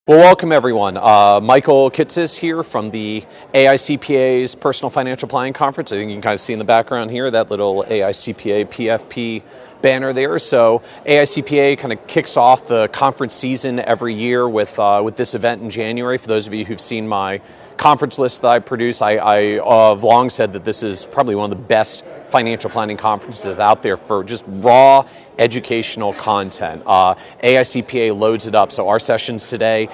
Well, welcome everyone. Michael Kitces here from the AICPA's Personal Financial Planning Conference. I think you can kind of see in the background here that little AICPA PFP banner there. So AICPA kind of kicks off the conference season every year with this event in January. For those of you who've seen my conference list that I produce, I've long said that this is probably one of the best financial planning conferences out there for just raw educational content. AICPA loads it up. So our sessions today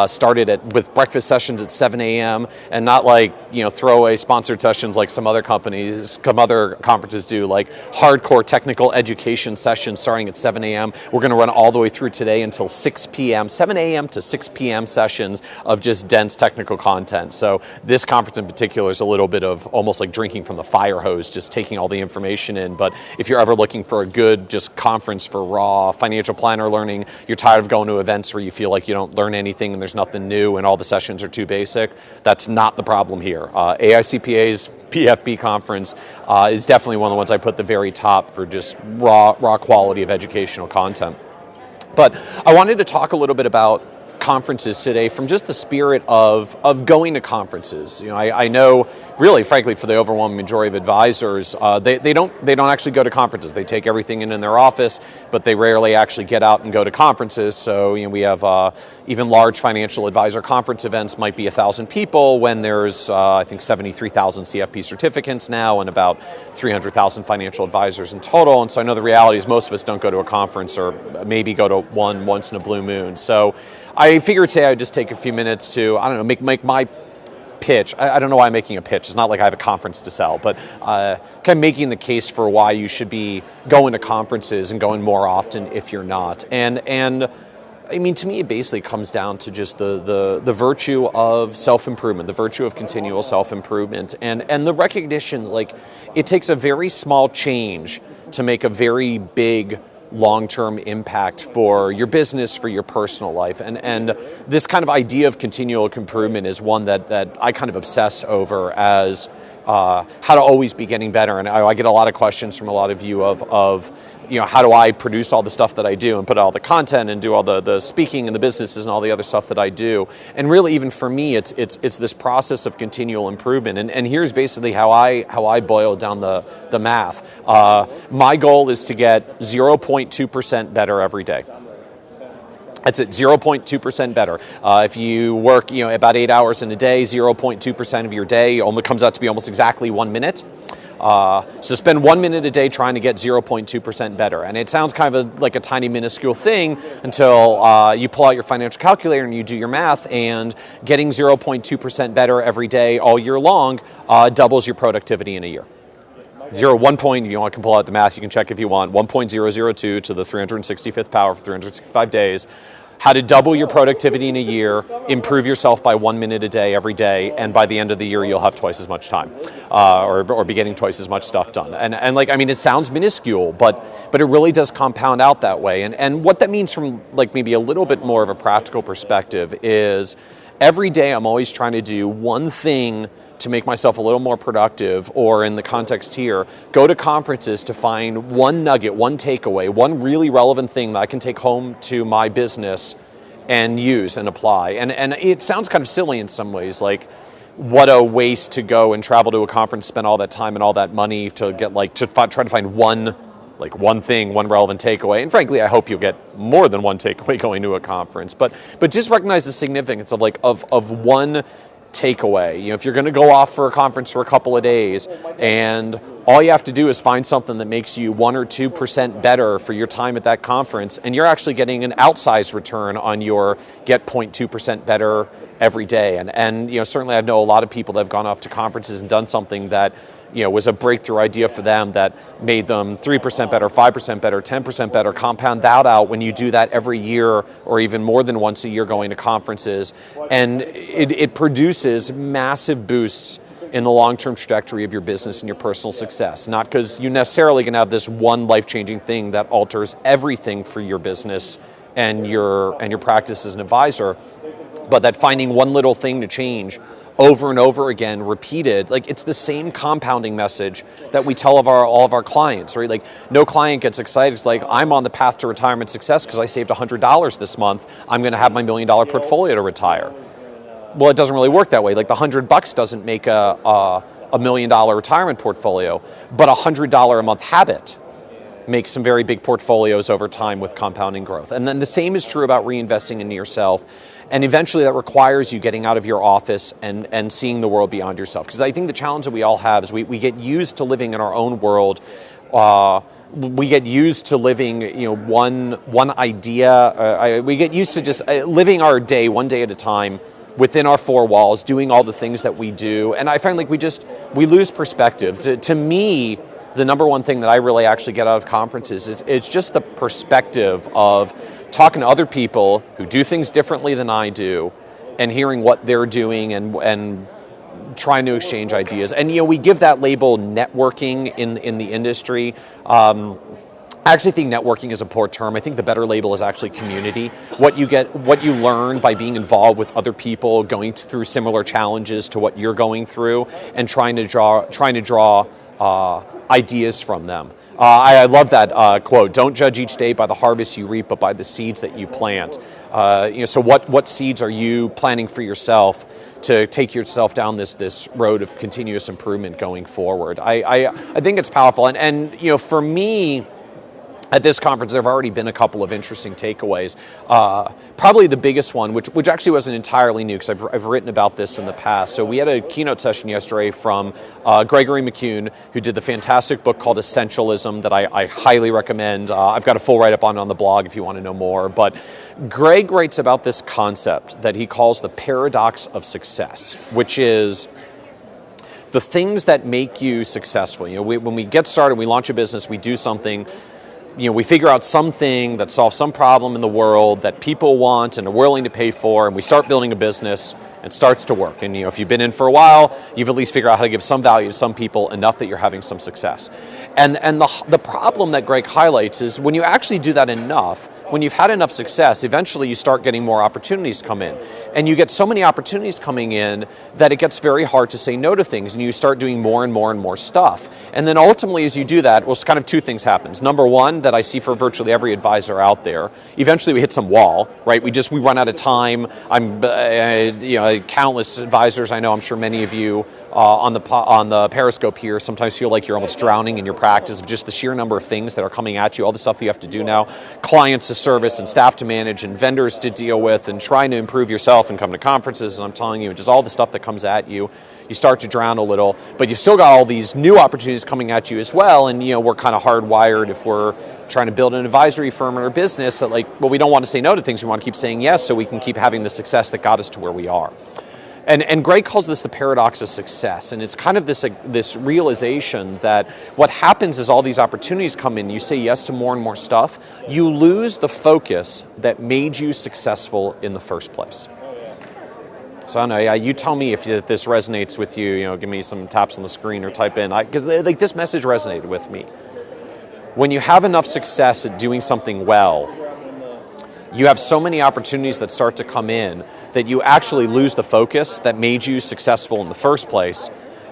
started with breakfast sessions at 7 a.m. and not like throwaway sponsored sessions like some other conferences do, like hardcore technical education sessions starting at 7 a.m. We're going to run all the way through today until 6 p.m. 7 a.m. to 6 p.m. sessions of just dense technical content. So this conference in particular is a little bit of almost like drinking from the fire hose, just taking all the information in. But if you're ever looking for a good just conference for raw financial planner learning, you're tired of going to events where you feel like you don't learn anything and there's nothing new and all the sessions are too basic, that's not the problem here. AICPA's PFP conference is definitely one of the ones I put at the very top for just raw quality of educational content. But I wanted to talk a little bit about conferences today from just the spirit of going to conferences. I know, really, frankly, for the overwhelming majority of advisors, they don't actually go to conferences. They take everything in their office, but they rarely actually get out and go to conferences. So we have even large financial advisor conference events might be 1,000 people when there's I think 73,000 CFP certificates now and about 300,000 financial advisors in total. And so I know the reality is most of us don't go to a conference or maybe go to one once in a blue moon. So I figured today I'd just take a few minutes to, make my pitch. I don't know why I'm making a pitch. It's not like I have a conference to sell, but kind of making the case for why you should be going to conferences and going more often if you're not. And I mean, to me, it basically comes down to just the virtue of self-improvement, the virtue of continual self-improvement, and the recognition, like, it takes a very small change to make a very big long-term impact for your business, for your personal life. And this kind of idea of continual improvement is one that I kind of obsess over as how to always be getting better. And I get a lot of questions from a lot of you of how do I produce all the stuff that I do and put all the content and do all the speaking and the businesses and all the other stuff that I do. And really, even for me, it's this process of continual improvement. And here's basically how I boil down the math. My goal is to get 0.2% better every day. That's it, 0.2% better. If you work about 8 hours in a day, 0.2% of your day only comes out to be almost exactly 1 minute. So spend 1 minute a day trying to get 0.2% better. And it sounds kind of like a tiny minuscule thing until you pull out your financial calculator and you do your math, and getting 0.2% better every day all year long doubles your productivity in a year. 1 point, if you want to pull out the math, you can check if you want, 1.002 to the 365th power for 365 days. How to double your productivity in a year, improve yourself by 1 minute a day every day, and by the end of the year, you'll have twice as much time, or be getting twice as much stuff done. And it sounds minuscule, but it really does compound out that way. And what that means from maybe a little bit more of a practical perspective is every day I'm always trying to do one thing to make myself a little more productive, or in the context here, go to conferences to find one nugget, one takeaway, one really relevant thing that I can take home to my business and use and apply. And it sounds kind of silly in some ways, like what a waste to go and travel to a conference, spend all that time and all that money to get try to find one thing, one relevant takeaway. And frankly, I hope you'll get more than one takeaway going to a conference. But just recognize the significance of one takeaway. If you're going to go off for a conference for a couple of days and all you have to do is find something that makes you 1 or 2% better for your time at that conference, and you're actually getting an outsized return on your get 0.2% better every day. And certainly I know a lot of people that have gone off to conferences and done something that was a breakthrough idea for them that made them 3% better, 5% better, 10% better. Compound that out when you do that every year or even more than once a year going to conferences. And it produces massive boosts in the long-term trajectory of your business and your personal success. Not because you necessarily can have this one life-changing thing that alters everything for your business and your practice as an advisor. but that finding one little thing to change over and over again, repeated, like it's the same compounding message that we tell all of our clients, right? Like no client gets excited. It's like, I'm on the path to retirement success because I saved $100 this month. I'm going to have my $1 million portfolio to retire. Well, it doesn't really work that way. Like the $100 doesn't make a $1 million retirement portfolio, but $100 a month habit makes some very big portfolios over time with compounding growth. And then the same is true about reinvesting into yourself. And eventually that requires you getting out of your office and seeing the world beyond yourself. Because I think the challenge that we all have is we get used to living in our own world. We get used to living, one idea. We get used to just living our day one day at a time within our four walls, doing all the things that we do. And I find like we lose perspective. To me, the number one thing that I really actually get out of conferences is it's just the perspective of talking to other people who do things differently than I do and hearing what they're doing and trying to exchange ideas. And we give that label networking in the industry. I actually think networking is a poor term. I think the better label is actually community. What you learn by being involved with other people, going through similar challenges to what you're going through, and trying to draw ideas from them. I love that quote. Don't judge each day by the harvest you reap, but by the seeds that you plant. So what seeds are you planting for yourself to take yourself down this road of continuous improvement going forward? I think it's powerful, and for me, at this conference, there have already been a couple of interesting takeaways. Probably the biggest one, which actually wasn't entirely new, because I've written about this in the past. So we had a keynote session yesterday from Gregory McCune, who did the fantastic book called Essentialism that I highly recommend. I've got a full write-up on the blog if you want to know more. But Greg writes about this concept that he calls the paradox of success, which is the things that make you successful. When we get started, we launch a business, we do something, we figure out something that solves some problem in the world that people want and are willing to pay for, and we start building a business, and it starts to work. And if you've been in for a while, you've at least figured out how to give some value to some people enough that you're having some success. And the problem that Greg highlights is when you actually do that enough, when you've had enough success, eventually you start getting more opportunities come in. And you get so many opportunities coming in that it gets very hard to say no to things, and you start doing more and more and more stuff. And then ultimately, as you do that, kind of two things happens. Number one, that I see for virtually every advisor out there, eventually we hit some wall, right? We run out of time. Countless advisors I know, I'm sure many of you on the Periscope here sometimes feel like you're almost drowning in your practice of just the sheer number of things that are coming at you, all the stuff that you have to do now, clients to service and staff to manage and vendors to deal with, and trying to improve yourself and come to conferences, and I'm telling you, just all the stuff that comes at you. You start to drown a little, but you've still got all these new opportunities coming at you as well, and we're kind of hardwired if we're trying to build an advisory firm or a business that we don't want to say no to things, we want to keep saying yes so we can keep having the success that got us to where we are. And Greg calls this the paradox of success, and it's kind of this realization that what happens is all these opportunities come in, you say yes to more and more stuff, you lose the focus that made you successful in the first place. So I don't know, you tell me if this resonates with you, give me some taps on the screen or type in, because this message resonated with me. When you have enough success at doing something well, you have so many opportunities that start to come in that you actually lose the focus that made you successful in the first place,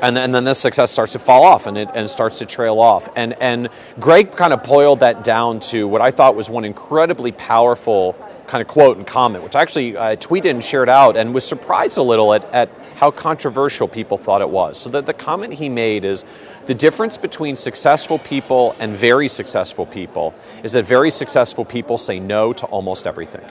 and then this success starts to fall off and starts to trail off. And Greg kind of boiled that down to what I thought was one incredibly powerful kind of quote and comment, which I actually tweeted and shared out, and was surprised a little at how controversial people thought it was. So the comment he made is, the difference between successful people and very successful people is that very successful people say no to almost everything.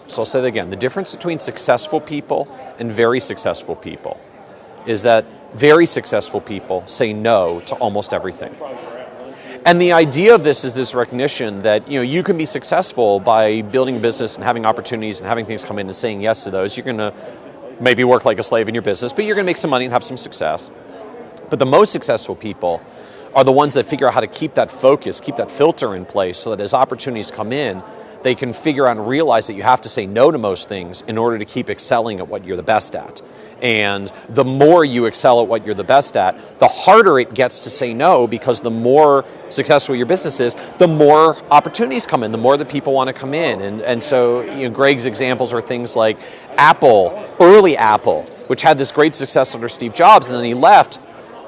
So I'll say that again. The difference between successful people and very successful people is that very successful people say no to almost everything. And the idea of this is this recognition that you can be successful by building a business and having opportunities and having things come in and saying yes to those. You're going to maybe work like a slave in your business, but you're going to make some money and have some success. But the most successful people are the ones that figure out how to keep that focus, keep that filter in place so that as opportunities come in, they can figure out and realize that you have to say no to most things in order to keep excelling at what you're the best at. And the more you excel at what you're the best at, the harder it gets to say no, because the more successful your business is, the more opportunities come in, the more that people want to come in. And so, Greg's examples are things like Apple, early Apple, which had this great success under Steve Jobs, and then he left.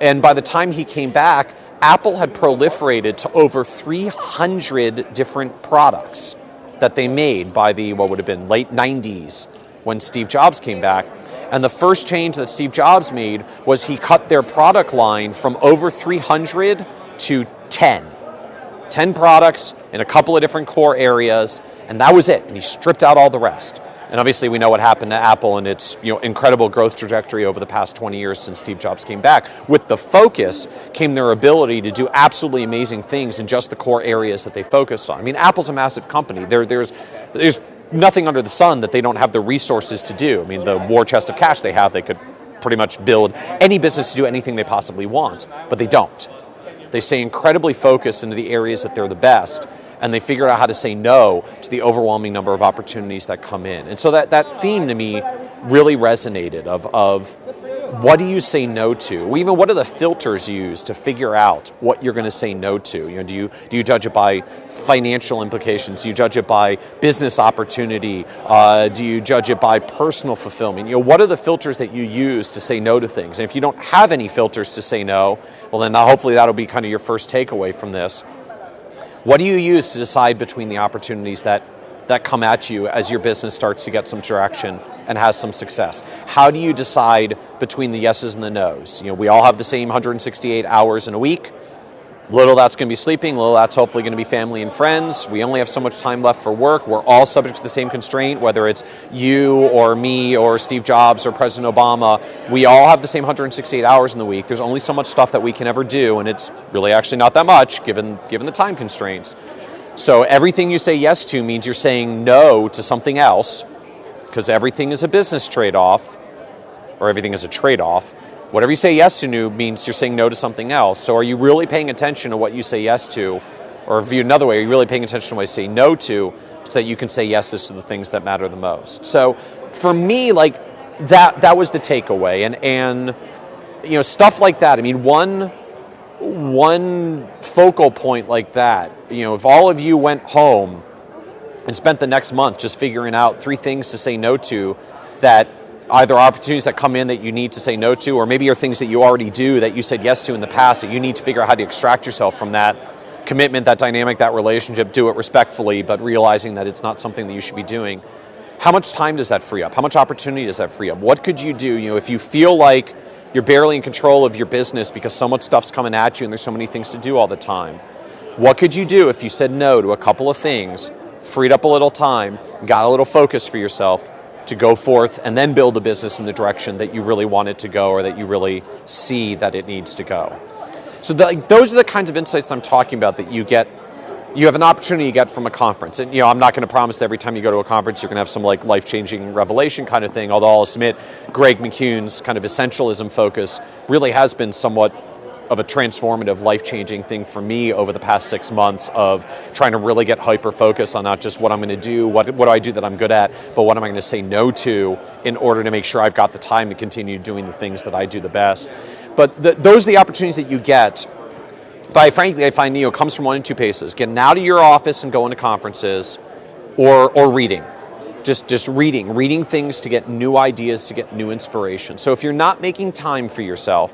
And by the time he came back, Apple had proliferated to over 300 different products that they made by the, what would have been, late 90s when Steve Jobs came back. And the first change that Steve Jobs made was he cut their product line from over 300 to 10. 10 products in a couple of different core areas, and that was it. And he stripped out all the rest. And obviously we know what happened to Apple and its incredible growth trajectory over the past 20 years since Steve Jobs came back. With the focus came their ability to do absolutely amazing things in just the core areas that they focused on. I mean, Apple's a massive company. There's nothing under the sun that they don't have the resources to do. I mean, the war chest of cash they have, they could pretty much build any business to do anything they possibly want, but they don't. They stay incredibly focused into the areas that they're the best, and they figure out how to say no to the overwhelming number of opportunities that come in. And so that theme to me really resonated of what do you say no to? Even what are the filters used to figure out what you're going to say no to? Do you judge it by financial implications? Do you judge it by business opportunity? Do you judge it by personal fulfillment? What are the filters that you use to say no to things? And if you don't have any filters to say no, well then hopefully that'll be kind of your first takeaway from this. What do you use to decide between the opportunities that come at you as your business starts to get some traction and has some success? How do you decide between the yeses and the nos? We all have the same 168 hours in a week. Little that's going to be sleeping, little that's hopefully going to be family and friends. We only have so much time left for work. We're all subject to the same constraint, whether it's you or me or Steve Jobs or President Obama. We all have the same 168 hours in the week. There's only so much stuff that we can ever do, and it's really actually not that much given the time constraints. So everything you say yes to means you're saying no to something else, because everything is a business trade-off, or everything is a trade-off. Whatever you say yes to means you're saying no to something else. So are you really paying attention to what you say yes to? Or viewed another way, are you really paying attention to what you say no to so that you can say yeses to the things that matter the most? So for me, that was the takeaway. And stuff like that. I mean, one focal point like that, if all of you went home and spent the next month just figuring out 3 things to say no to that either opportunities that come in that you need to say no to, or maybe are things that you already do that you said yes to in the past that you need to figure out how to extract yourself from that commitment, that dynamic, that relationship, do it respectfully, but realizing that it's not something that you should be doing. How much time does that free up? How much opportunity does that free up? What could you do, if you feel like you're barely in control of your business because so much stuff's coming at you and there's so many things to do all the time? What could you do if you said no to a couple of things, freed up a little time, got a little focus for yourself to go forth and then build a business in the direction that you really want it to go or that you really see that it needs to go? So those are the kinds of insights that I'm talking about that you have an opportunity you get from a conference. And I'm not going to promise that every time you go to a conference you're going to have some life-changing revelation kind of thing, although I'll admit Greg McCune's kind of essentialism focus really has been somewhat of a transformative, life-changing thing for me over the past 6 months of trying to really get hyper-focused on not just what I'm going to do, what do I do that I'm good at, but what am I going to say no to in order to make sure I've got the time to continue doing the things that I do the best. But those are the opportunities that you get. But frankly, I find it comes from one of 2 places: getting out of your office and going to conferences, or reading. Just reading things to get new ideas, to get new inspiration. So if you're not making time for yourself,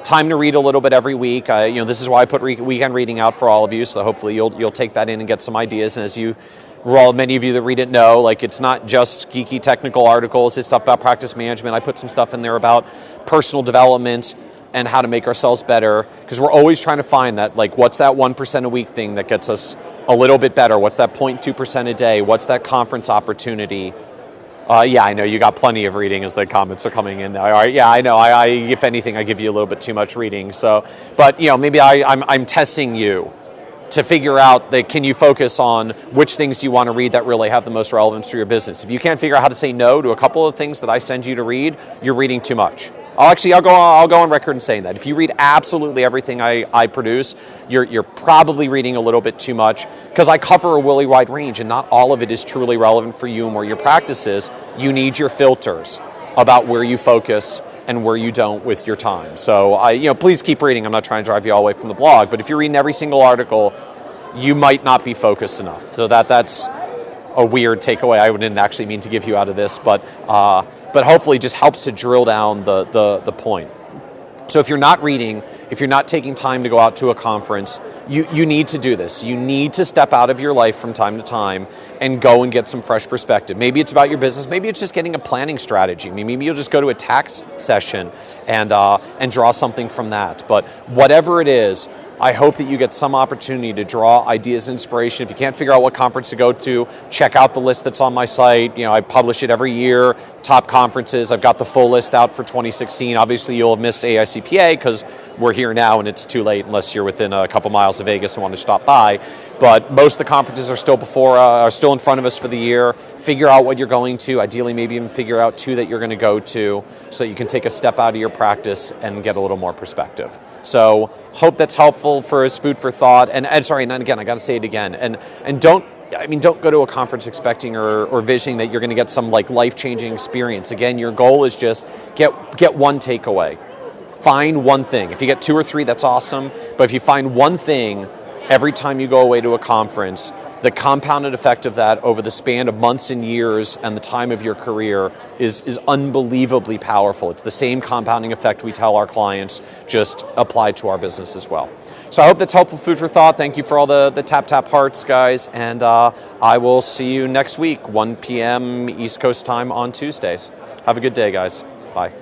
time to read a little bit every week. This is why I put weekend reading out for all of you. So hopefully you'll take that in and get some ideas. And as many of you that read it know, it's not just geeky technical articles. It's stuff about practice management. I put some stuff in there about personal development and how to make ourselves better, because we're always trying to find that, what's that 1% a week thing that gets us a little bit better? What's that 0.2% a day? What's that conference opportunity? Yeah, I know you got plenty of reading as the comments are coming in. All right, yeah, I know. I if anything, I give you a little bit too much reading. So, but maybe I'm testing you to figure out that can you focus on which things you want to read that really have the most relevance for your business. If you can't figure out how to say no to a couple of things that I send you to read, you're reading too much. I'll go on record in saying that. If you read absolutely everything I produce, you're probably reading a little bit too much, because I cover a really wide range and not all of it is truly relevant for you and where your practice is. You need your filters about where you focus and where you don't with your time. So please keep reading. I'm not trying to drive you all away from the blog, but if you're reading every single article, you might not be focused enough. So that's a weird takeaway I didn't actually mean to give you out of this, but hopefully just helps to drill down the point. So if you're not reading, if you're not taking time to go out to a conference, you need to do this. You need to step out of your life from time to time and go and get some fresh perspective. Maybe it's about your business. Maybe it's just getting a planning strategy. Maybe you'll just go to a tax session and draw something from that. But whatever it is, I hope that you get some opportunity to draw ideas and inspiration. If you can't figure out what conference to go to, check out the list that's on my site. I publish it every year, top conferences. I've got the full list out for 2016. Obviously, you'll have missed AICPA because we're here now and it's too late unless you're within a couple miles of Vegas and want to stop by. But most of the conferences are still in front of us for the year. Figure out what you're going to. Ideally, maybe even figure out 2 that you're going to go to so that you can take a step out of your practice and get a little more perspective. So hope that's helpful for as food for thought. And again, I got to say it again. And don't go to a conference expecting or visioning that you're going to get some life-changing experience. Again, your goal is just get one takeaway. Find one thing. If you get 2 or 3, that's awesome. But if you find one thing every time you go away to a conference, the compounded effect of that over the span of months and years and the time of your career is unbelievably powerful. It's the same compounding effect we tell our clients, just applied to our business as well. So I hope that's helpful food for thought. Thank you for all the tap hearts, guys. And I will see you next week, 1 p.m. East Coast time on Tuesdays. Have a good day, guys. Bye.